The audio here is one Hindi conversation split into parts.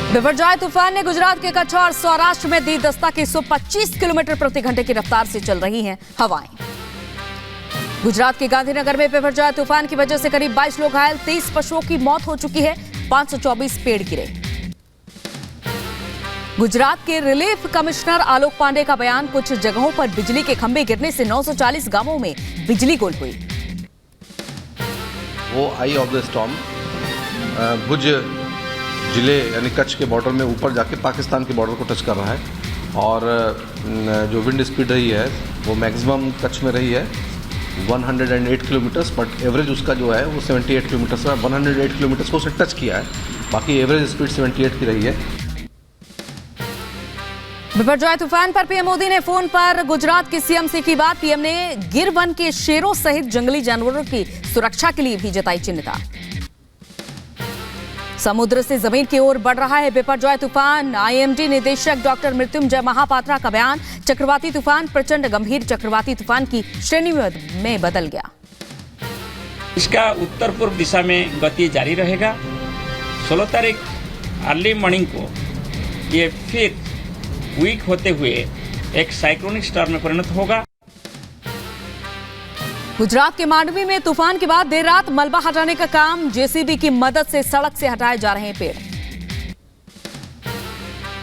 बिपरजॉय तूफान ने गुजरात के कच्छ और सौराष्ट्र में दी दस्तक। 125 किलोमीटर प्रति घंटे की रफ्तार से चल रही हैं हवाएं। गुजरात के गांधीनगर में बिपरजॉय तूफान की वजह से करीब 22 लोग घायल, 23 पशुओं की मौत हो चुकी है, 524 पेड़ गिरे। गुजरात के रिलीफ कमिश्नर आलोक पांडे का बयान, कुछ जगहों पर बिजली के खंभे गिरने से 940 गांवों में बिजली गुल हुई। वो आई ऑफ द स्टॉर्म भुज जिले यानी कच्छ के बॉर्डर में ऊपर जाके पाकिस्तान के बॉर्डर को टच कर रहा है और जो विंड स्पीड रही है वो मैक्सिमम कच्छ में रही है 108 किलोमीटर्स, बट एवरेज उसका जो है वो 78 किलोमीटर्स है। 108 किलोमीटर्स को उसने टच किया है, बाकी एवरेज स्पीड 78 की रही है। बिपरजॉय तूफान पर पीएम मोदी ने फोन पर गुजरात के सीएम से की बात। पीएम ने गिर वन के शेरों सहित जंगली जानवरों की सुरक्षा के लिए भी जताई चिंता। समुद्र से जमीन की ओर बढ़ रहा है बिपरजॉय तूफान। आईएमडी निदेशक डॉक्टर मृत्युंजय महापात्रा का बयान, चक्रवाती तूफान प्रचंड गंभीर चक्रवाती तूफान की श्रेणी में बदल गया। इसका उत्तर पूर्व दिशा में गति जारी रहेगा। 16 तारीख अर्ली मॉर्निंग को ये फिर वीक होते हुए एक साइक्लोनिक स्टॉर्म में परिणत होगा। गुजरात के मांडवी में तूफान के बाद देर रात मलबा हटाने का काम, जेसीबी की मदद से सड़क से हटाए जा रहे हैं पेड़।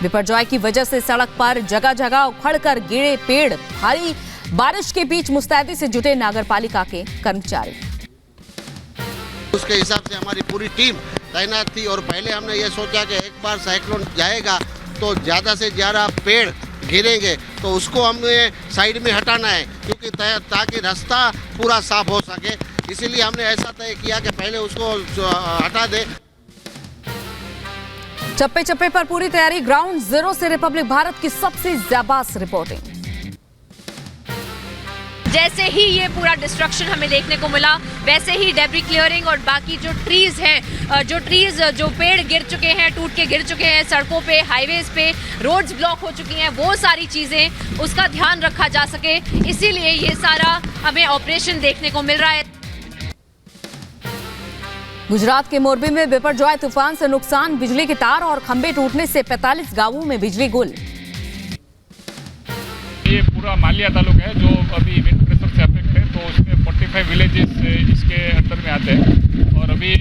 बिपरजॉय की वजह से सड़क पर जगह जगह उखड़कर गिरे पेड़। भारी बारिश के बीच मुस्तैदी से जुटे नगरपालिका के कर्मचारी। उसके हिसाब से हमारी पूरी टीम तैनात थी और पहले हमने ये सोचा कि एक बार साइक्लोन जाएगा तो ज़्यादा से ज़्यादा पेड़ गिरेंगे, तो उसको हमें साइड में हटाना है क्योंकि ताकि रास्ता पूरा साफ हो सके। इसीलिए हमने ऐसा तय किया कि पहले उसको हटा दे। चप्पे चप्पे पर पूरी तैयारी। ग्राउंड जीरो से रिपब्लिक भारत की सबसे जाबाज रिपोर्टिंग। जैसे ही ये पूरा डिस्ट्रक्शन हमें देखने को मिला, वैसे ही डेब्री क्लियरिंग और बाकी जो ट्रीज हैं, जो पेड़ गिर चुके हैं, टूट के गिर चुके हैं सड़कों पे, हाईवेज पे, रोड्स ब्लॉक हो चुकी हैं, वो सारी चीजें उसका ध्यान रखा जा सके, इसीलिए ये सारा हमें ऑपरेशन देखने को मिल रहा है। गुजरात के मोरबी में बिपरजॉय तूफान से नुकसान, बिजली के तार और खंभे टूटने से 45 गांवों में बिजली गुल। ये पूरा मालिया तालुका है जो अभी विंड प्रेशर से अफेक्ट है, तो उसमें 45 विलेजेस इसके अंदर में आते हैं और अभी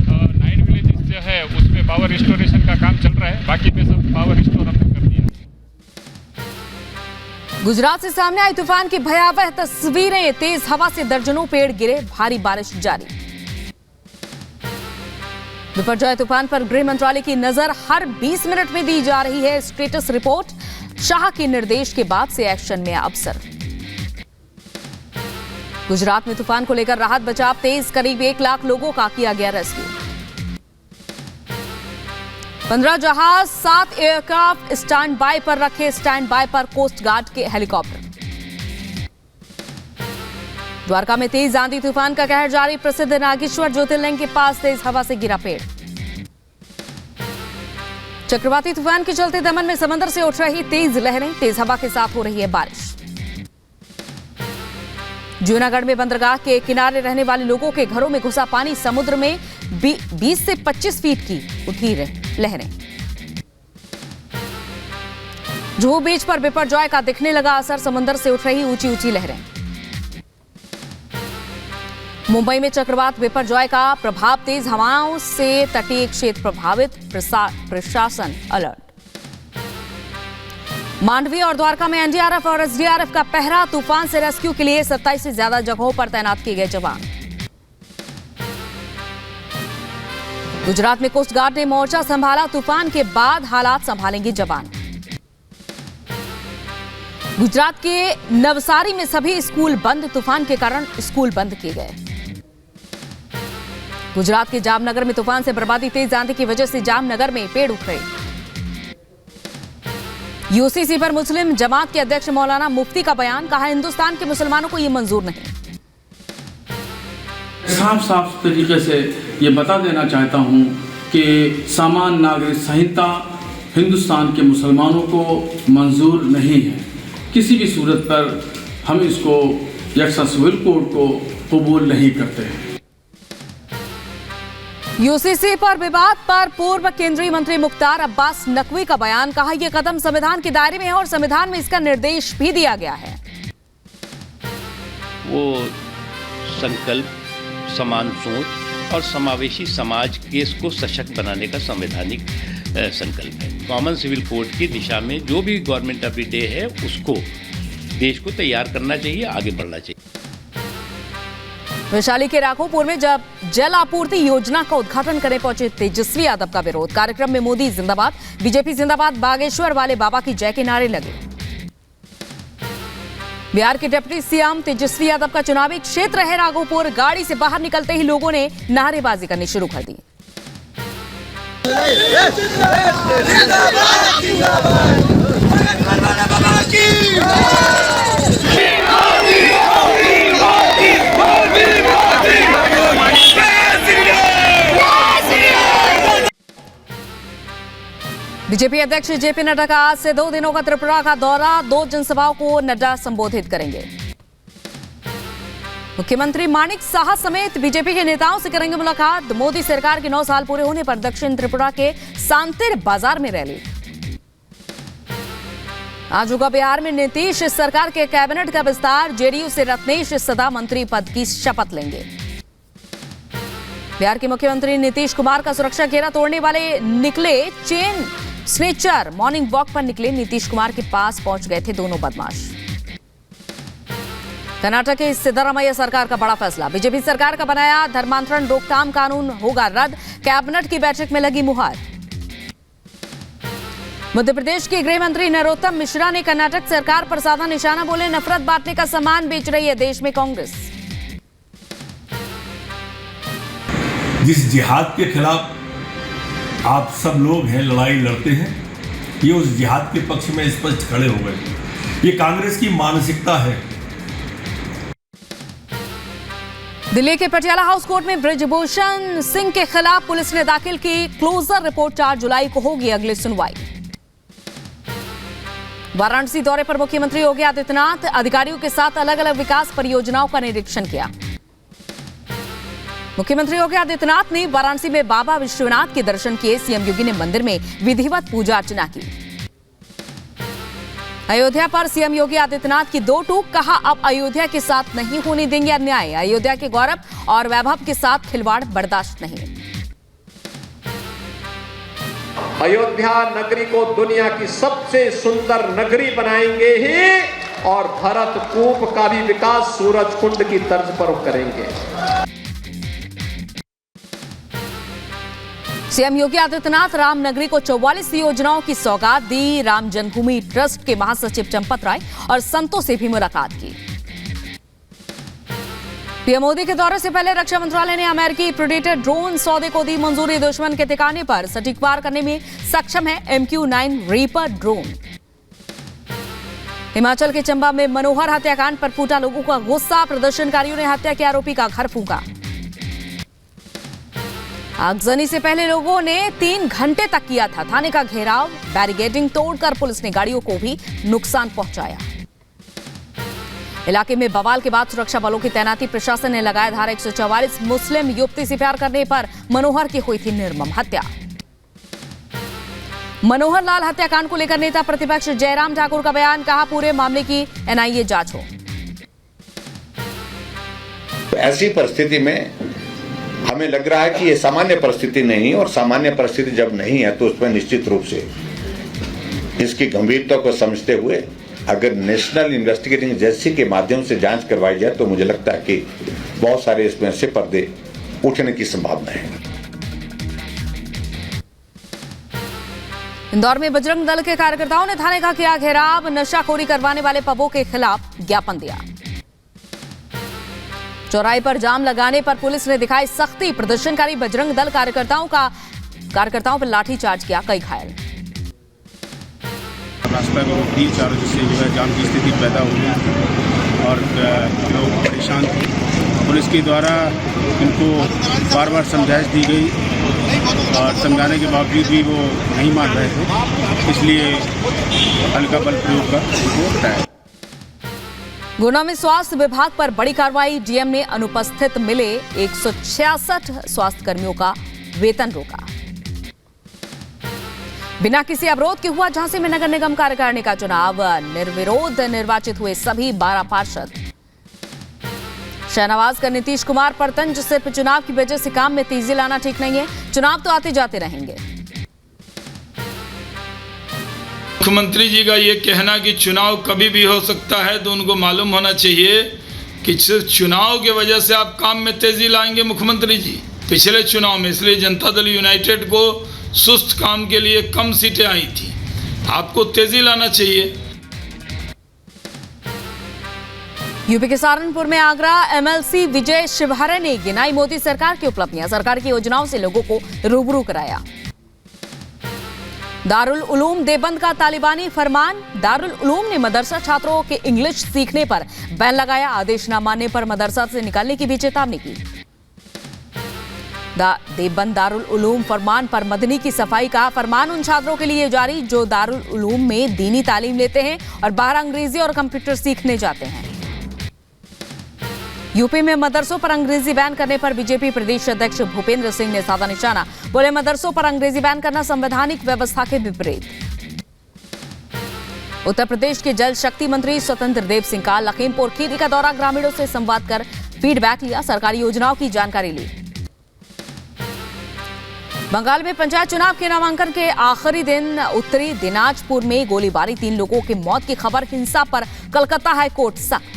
9 विलेजेस जो है उसमें पावर रिस्टोरेशन का काम चल रहा है, बाकी पे सब पावर रिस्टोर हमने कर दिया। गुजरात से सामने आई तूफान की भयावह तस्वीरें। तेज हवा से दर्जनों पेड़ गिरे, भारी बारिश जारी। बिपरजॉय तूफान पर गृह मंत्रालय की नजर हर 20 मिनट में दी जा रही है स्टेटस रिपोर्ट। शाह के निर्देश के बाद से एक्शन में अफसर। गुजरात में तूफान को लेकर राहत बचाव तेज, करीब 1 लाख लोगों का किया गया रेस्क्यू। 15 जहाज, 7 एयरक्राफ्ट स्टैंड बाय पर रखे, स्टैंड बाय पर कोस्ट गार्ड के हेलीकॉप्टर। द्वारका में तेज आंधी तूफान का कहर जारी, प्रसिद्ध नागेश्वर ज्योतिर्लिंग के पास तेज हवा से गिरा पेड़। चक्रवाती तूफान के चलते दमन में समंदर से उठ रही तेज लहरें, तेज हवा के साथ हो रही है बारिश। जूनागढ़ में बंदरगाह के किनारे रहने वाले लोगों के घरों में घुसा पानी, समुद्र में 20 से 25 फीट की उठी लहरें। जुहू बीच पर बिपरजॉय का दिखने लगा असर, समुद्र से उठ रही ऊंची ऊंची लहरें। मुंबई में चक्रवात बिपरजॉय का प्रभाव, तेज हवाओं से तटीय क्षेत्र प्रभावित, प्रशासन अलर्ट। मांडवी और द्वारका में एनडीआरएफ और एसडीआरएफ का पहरा, तूफान से रेस्क्यू के लिए 27 से ज्यादा जगहों पर तैनात किए गए जवान। गुजरात में कोस्ट गार्ड ने मोर्चा संभाला, तूफान के बाद हालात संभालेंगे जवान। गुजरात के नवसारी में सभी स्कूल बंद, तूफान के कारण स्कूल बंद किए गए। गुजरात के जामनगर में तूफान से बर्बादी, तेज आंधी की वजह से जामनगर में पेड़ उठ गए। यूसीसी पर मुस्लिम जमात के अध्यक्ष मौलाना मुफ्ती का बयान, कहा हिंदुस्तान के मुसलमानों को यह मंजूर नहीं। साफ साफ तरीके से ये बता देना चाहता हूं कि सामान्य नागरिक संहिता हिंदुस्तान के मुसलमानों को मंजूर नहीं है। किसी भी सूरत पर हम इसको यकसा सिविल कोड को कबूल नहीं करते हैं। यूसीसी पर विवाद पर पूर्व केंद्रीय मंत्री मुख्तार अब्बास नकवी का बयान, कहा यह कदम संविधान के दायरे में है और संविधान में इसका निर्देश भी दिया गया है। वो संकल्प, समान सोच और समावेशी समाज केस को सशक्त बनाने का संवैधानिक संकल्प है। कॉमन सिविल कोड की दिशा में जो भी गवर्नमेंट ऑफ द डे है उसको देश को तैयार करना चाहिए, आगे बढ़ना चाहिए। वैशाली के राघोपुर में जब जल आपूर्ति योजना का उद्घाटन करने पहुंचे तेजस्वी यादव का विरोध, कार्यक्रम में मोदी जिंदाबाद, बीजेपी जिंदाबाद, बागेश्वर वाले बाबा की जय के नारे लगे। बिहार के डिप्टी सीएम तेजस्वी यादव का चुनावी क्षेत्र है राघोपुर, गाड़ी से बाहर निकलते ही लोगों ने नारेबाजी करनी शुरू कर दी। बीजेपी अध्यक्ष जेपी नड्डा का आज से 2 दिनों का त्रिपुरा का दौरा, 2 जनसभाओं को नड्डा संबोधित करेंगे। मुख्यमंत्री माणिक साहा समेत बीजेपी के नेताओं से करेंगे मुलाकात। मोदी सरकार के 9 साल पूरे होने पर दक्षिण त्रिपुरा के सांतेर बाजार में रैली। आज होगा बिहार में नीतीश सरकार के कैबिनेट का विस्तार, जेडीयू से रत्नेश सदा मंत्री पद की शपथ लेंगे। बिहार के मुख्यमंत्री नीतीश कुमार का सुरक्षा घेरा तोड़ने वाले निकले चेन स्नेचर, मॉर्निंग वॉक पर निकले नीतीश कुमार के पास पहुंच गए थे दोनों बदमाश। कर्नाटक के सिद्धरामैया सरकार का बड़ा फैसला, बीजेपी सरकार का बनाया धर्मांतरण रोकथाम कानून होगा रद्द, कैबिनेट की बैठक में लगी मुहर। मध्य प्रदेश के गृह मंत्री नरोत्तम मिश्रा ने कर्नाटक सरकार पर साधा निशाना, बोले नफरत बांटने का सामान बेच रही है देश में कांग्रेस। जिस जिहाद के खिलाफ आप सब लोग हैं, लड़ाई लड़ते हैं, ये उस जिहाद के पक्ष में स्पष्ट खड़े हो गए। ये कांग्रेस की मानसिकता है। दिल्ली के पटियाला हाउस कोर्ट में ब्रिजभूषण सिंह के खिलाफ पुलिस ने दाखिल की क्लोजर रिपोर्ट। 4 जुलाई को होगी अगली सुनवाई। वाराणसी दौरे पर मुख्यमंत्री योगी आदित्यनाथ अधिकारियों के साथ अलग अलग विकास परियोजनाओं का निरीक्षण किया। मुख्यमंत्री योगी आदित्यनाथ ने वाराणसी में बाबा विश्वनाथ के दर्शन किए। सीएम योगी ने मंदिर में विधिवत पूजा अर्चना की। अयोध्या पर सीएम योगी आदित्यनाथ की 2 टूक, कहा अब अयोध्या के साथ नहीं होने देंगे अन्याय, अयोध्या के गौरव और वैभव के साथ खिलवाड़ बर्दाश्त नहीं। अयोध्या नगरी को दुनिया की सबसे सुंदर नगरी बनाएंगे ही और भरत कूप का भी विकास सूरज कुंड की तर्ज पर करेंगे। सीएम योगी आदित्यनाथ रामनगरी को 44 योजनाओं की सौगात दी। राम जन्मभूमि ट्रस्ट के महासचिव चंपत राय और संतों से भी मुलाकात की। पीएम मोदी के दौरे से पहले रक्षा मंत्रालय ने अमेरिकी प्रेडेटर ड्रोन सौदे को दी मंजूरी। दुश्मन के ठिकाने पर सटीक वार करने में सक्षम है MQ-9 रीपर ड्रोन। हिमाचल के चंबा में मनोहर हत्याकांड पर फूटा लोगों का गुस्सा, प्रदर्शनकारियों ने हत्या के आरोपी का घर फूंका। आगजनी से पहले लोगों ने 3 घंटे तक किया था थाने का घेराव, बैरिकेडिंग तोड़कर पुलिस ने गाड़ियों को भी नुकसान पहुंचाया। इलाके में बवाल के बाद सुरक्षा बलों की तैनाती, प्रशासन ने लगाया धारा 144। मुस्लिम युवती से प्यार करने पर मनोहर की हुई थी निर्मम हत्या। मनोहर लाल हत्याकांड को लेकर नेता प्रतिपक्ष जयराम ठाकुर का बयान, कहा पूरे मामले की NIA जांच हो। ऐसी परिस्थिति में हमें लग रहा है कि ये सामान्य परिस्थिति नहीं, और सामान्य परिस्थिति जब नहीं है तो उसमें निश्चित रूप से इसकी गंभीरता को समझते हुए अगर नेशनल इन्वेस्टिगेटिंग एजेंसी के माध्यम से जांच करवाई जाए तो मुझे लगता है कि बहुत सारे इसमें से पर्दे उठने की संभावना है। इंदौर में बजरंग दल के कार्यकर्ताओं ने थाने का किया घेराव, नशाखोरी करवाने वाले पबों के खिलाफ ज्ञापन दिया। चौराहे पर जाम लगाने पर पुलिस ने दिखाई सख्ती, प्रदर्शनकारी बजरंग दल कार्यकर्ताओं पर लाठीचार्ज किया, कई घायल। रास्ता को रोक दी, चारों से जो है जाम की स्थिति पैदा हुई और लोग परेशान थे। पुलिस के द्वारा इनको बार बार समझाइश दी गई और समझाने के बावजूद भी वो नहीं मान रहे थे, इसलिए हल्का बल प्रयोग कर उनको हटाया। गुना में स्वास्थ्य विभाग पर बड़ी कार्रवाई, डीएम ने अनुपस्थित मिले 166 स्वास्थ्य कर्मियों का वेतन रोका। बिना किसी अवरोध के हुआ झांसी में नगर निगम कार्यकारिणी का चुनाव। निर्विरोध निर्वाचित हुए सभी 12 पार्षद। शहनवाज का नीतीश कुमार पर तंज, सिर्फ चुनाव की वजह से काम में तेजी लाना ठीक नहीं है, चुनाव तो आते जाते रहेंगे। मुख्यमंत्री जी का ये कहना कि चुनाव कभी भी हो सकता है, तो उनको मालूम होना चाहिए कि सिर्फ चुनाव की वजह से आप काम में तेजी लाएंगे मुख्यमंत्री जी। पिछले चुनाव में इसलिए जनता दल यूनाइटेड को सुस्त काम के लिए कम सीटें आई थी, आपको तेजी लाना चाहिए। यूपी के सहारनपुर में आगरा एमएलसी विजय शिवहरे ने गिनाई मोदी सरकार की उपलब्धियां, सरकार की योजनाओं से लोगों को रूबरू कराया। दारुल उलूम देवबंद का तालिबानी फरमान। दारुल उलूम ने मदरसा छात्रों के इंग्लिश सीखने पर बैन लगाया। आदेश न मानने पर मदरसा से निकालने की भी चेतावनी की। देवबंद दारुल उलूम फरमान पर मदनी की सफाई का फरमान उन छात्रों के लिए जारी जो दारुल उलूम में दीनी तालीम लेते हैं और बाहर अंग्रेजी और कंप्यूटर सीखने जाते हैं। यूपी में मदरसों पर अंग्रेजी बैन करने पर बीजेपी प्रदेश अध्यक्ष भूपेंद्र सिंह ने साधा निशाना। बोले, मदरसों पर अंग्रेजी बैन करना संवैधानिक व्यवस्था के विपरीत। उत्तर प्रदेश के जल शक्ति मंत्री स्वतंत्र देव सिंह का लखीमपुर खीरी का दौरा, ग्रामीणों से संवाद कर फीडबैक लिया, सरकारी योजनाओं की जानकारी ली। बंगाल में पंचायत चुनाव के नामांकन के आखिरी दिन उत्तरी दिनाजपुर में गोलीबारी, 3 लोगों की मौत की खबर। हिंसा पर कलकत्ता हाईकोर्ट सख्त।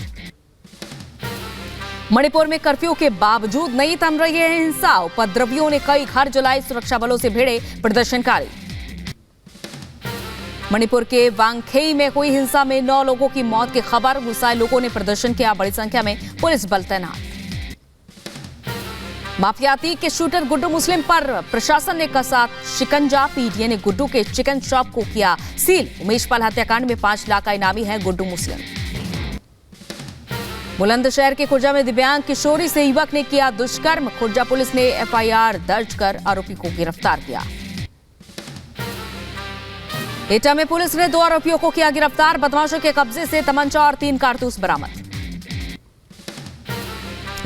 मणिपुर में कर्फ्यू के बावजूद नहीं थम रही है हिंसा, उपद्रवियों ने कई घर जलाए, सुरक्षा बलों से भिड़े प्रदर्शनकारी। मणिपुर के वांगखेई में हुई हिंसा में 9 लोगों की मौत की खबर, गुस्साए लोगों ने प्रदर्शन किया, बड़ी संख्या में पुलिस बल तैनात। माफियाती के शूटर गुड्डू मुस्लिम पर प्रशासन ने कसा शिकंजा, पीटीए ने गुड्डू के चिकन शॉप को किया सील। उमेश पाल हत्याकांड में 5 लाख का इनामी है गुड्डू मुस्लिम। बुलंदशहर के खुर्जा में दिव्यांग किशोरी से युवक ने किया दुष्कर्म, खुर्जा पुलिस ने एफआईआर दर्ज कर आरोपी को गिरफ्तार किया। एटा में पुलिस ने 2 आरोपियों को किया गिरफ्तार, बदमाशों के कब्जे से तमंचा और 3 कारतूस बरामद।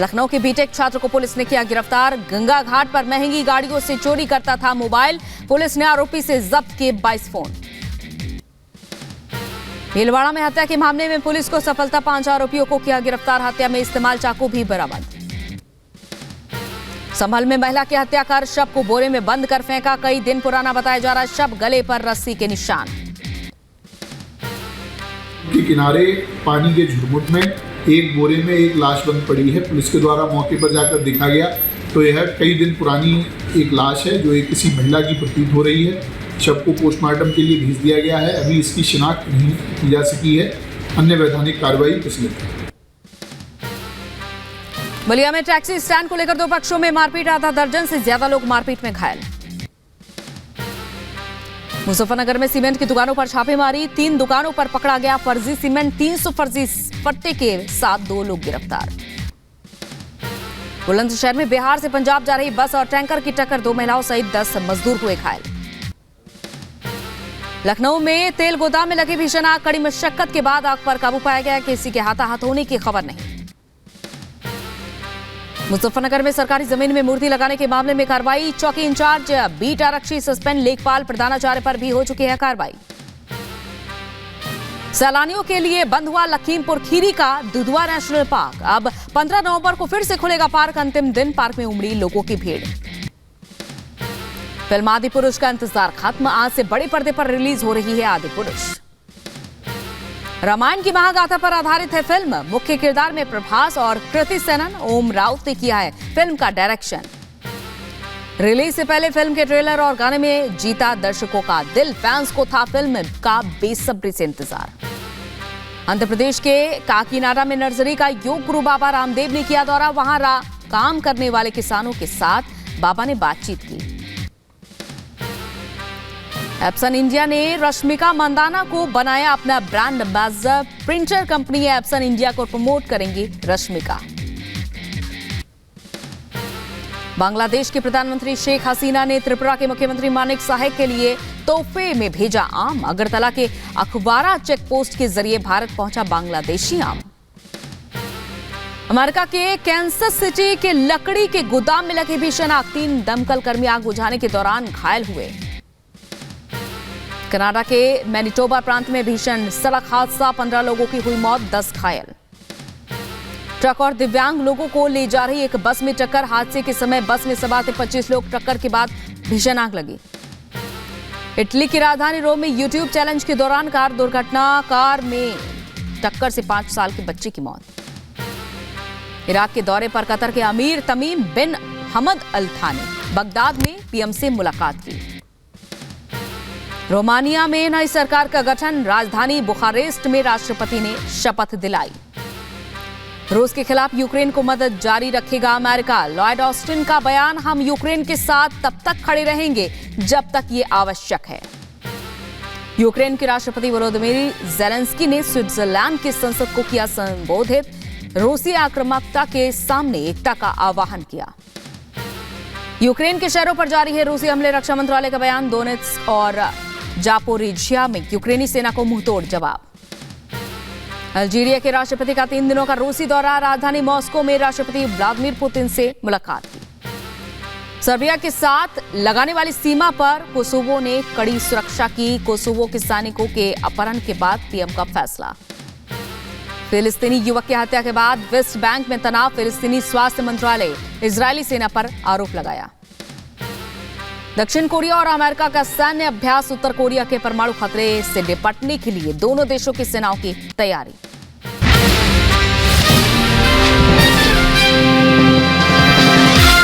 लखनऊ के बीटेक छात्र को पुलिस ने किया गिरफ्तार, गंगा घाट पर महंगी गाड़ियों से चोरी करता था मोबाइल, पुलिस ने आरोपी से जब्त किए 22 फोन। भीलवाड़ा में हत्या के मामले में पुलिस को सफलता, 5 आरोपियों को किया गिरफ्तार, हत्या में इस्तेमाल चाकू भी बरामद। संभल में महिला की हत्या कर शव को बोरे में बंद कर फेंका, कई दिन पुराना बताया जा रहा शव, गले पर रस्सी के निशान। के किनारे पानी के झुरमुट में एक बोरे में एक लाश बंद पड़ी है। पुलिस के द्वारा मौके पर जाकर देखा गया तो यह कई दिन पुरानी एक लाश है जो एक किसी महिला की प्रतीत हो रही है। शव को पोस्टमार्टम के लिए भेज दिया गया है, अभी इसकी शिनाख्त नहीं की जा सकी है, अन्य वैधानिक कार्रवाई प्रचलित है। बलिया में टैक्सी स्टैंड को लेकर 2 पक्षों में मारपीट, आधा दर्जन से ज्यादा लोग मारपीट में घायल। मुजफ्फरनगर में सीमेंट की दुकानों पर छापेमारी, 3 दुकानों पर पकड़ा गया फर्जी सीमेंट, 300 फर्जी पट्टे के साथ 2 लोग गिरफ्तार। बुलंदशहर में बिहार से पंजाब जा रही बस और टैंकर की टक्कर, 2 महिलाओं सहित 10 मजदूर हुए घायल। लखनऊ में तेल गोदाम में लगी भीषण आग, कड़ी मशक्कत के बाद आग पर काबू पाया गया, किसी के हाथाहाथ होने की खबर नहीं। मुजफ्फरनगर में सरकारी जमीन में मूर्ति लगाने के मामले में कार्रवाई, चौकी इंचार्ज बीट आरक्षी सस्पेंड, लेखपाल प्रधानाचार्य पर भी हो चुकी है कार्रवाई। सैलानियों के लिए बंद हुआ लखीमपुर खीरी का दुधवा नेशनल पार्क, अब 15 नवंबर को फिर से खुलेगा पार्क, अंतिम दिन पार्क में उमड़ी लोगों की भीड़। फिल्म आदि पुरुष का इंतजार खत्म, आज से बड़े पर्दे पर रिलीज हो रही है आदि पुरुष। रामायण की महागाथा पर आधारित है फिल्म, मुख्य किरदार में प्रभास और कृति सेनन, ओम राउत ने किया है फिल्म का डायरेक्शन। रिलीज से पहले फिल्म के ट्रेलर और गाने में जीता दर्शकों का दिल, फैंस को था फिल्म का बेसब्री से इंतजार। आंध्र प्रदेश के काकीनाडा में नर्सरी का योग गुरु बाबा रामदेव ने किया दौरा, वहां काम करने वाले किसानों के साथ बाबा ने बातचीत की। एप्सन इंडिया ने रश्मिका मंदाना को बनाया अपना brand ambassador, printer company Epson India को प्रमोट करेंगी रश्मिका। बांग्लादेश के प्रधानमंत्री शेख हसीना ने त्रिपुरा के मुख्यमंत्री मानिक साहेब के लिए तोहफे में भेजा आम, अगरतला के अखबारा चेक पोस्ट के जरिए भारत पहुंचा बांग्लादेशी आम। अमेरिका के कैंसस सिटी के लकड़ी के गोदाम में लगी भीषण आग, 3 दमकल कर्मी आग बुझाने के दौरान घायल हुए। कनाडा के मैनिटोबा प्रांत में भीषण सड़क हादसा, 15 लोगों की हुई मौत, 10 घायल। ट्रक और दिव्यांग लोगों को ले जा रही एक बस में टक्कर, हादसे के समय बस में सवार थे 25 लोग, टक्कर के बाद भीषण आग लगी। इटली की राजधानी रोम में यूट्यूब चैलेंज के दौरान कार दुर्घटना, कार में टक्कर से 5 साल के बच्चे की मौत। इराक के दौरे पर कतर के अमीर तमीम बिन हमद अल थानी बगदाद में पीएम से मुलाकात की। रोमानिया में नई सरकार का गठन, राजधानी बुखारेस्ट में राष्ट्रपति ने शपथ दिलाई। रूस के खिलाफ यूक्रेन को मदद जारी रखेगा अमेरिका, लॉयड ऑस्टिन का बयान, हम यूक्रेन के साथ तब तक खड़े रहेंगे जब तक ये आवश्यक है। यूक्रेन के राष्ट्रपति वोलोदिमीर ज़ेलेंस्की ने स्विट्जरलैंड की संसद को किया संबोधित, रूसी आक्रामकता के सामने एकता का आह्वान किया। यूक्रेन के शहरों पर जारी है रूसी हमले, रक्षा मंत्रालय का बयान, दोनेत्स्क और जापोरिजिया में यूक्रेनी सेना को मुंहतोड़ जवाब। अल्जीरिया के राष्ट्रपति का 3 दिनों का रूसी दौरा, राजधानी मॉस्को में राष्ट्रपति व्लादिमीर पुतिन से मुलाकात की। सर्बिया के साथ लगाने वाली सीमा पर कोसोवो ने कड़ी सुरक्षा की, कोसोवो के सैनिकों के अपहरण के बाद पीएम का फैसला। फिलिस्तीनी युवक की हत्या के बाद वेस्ट बैंक में तनाव, फिलिस्तीनी स्वास्थ्य मंत्रालय इजरायली सेना पर आरोप लगाया। दक्षिण कोरिया और अमेरिका का सैन्य अभ्यास, उत्तर कोरिया के परमाणु खतरे से निपटने के लिए दोनों देशों की सेनाओं की तैयारी।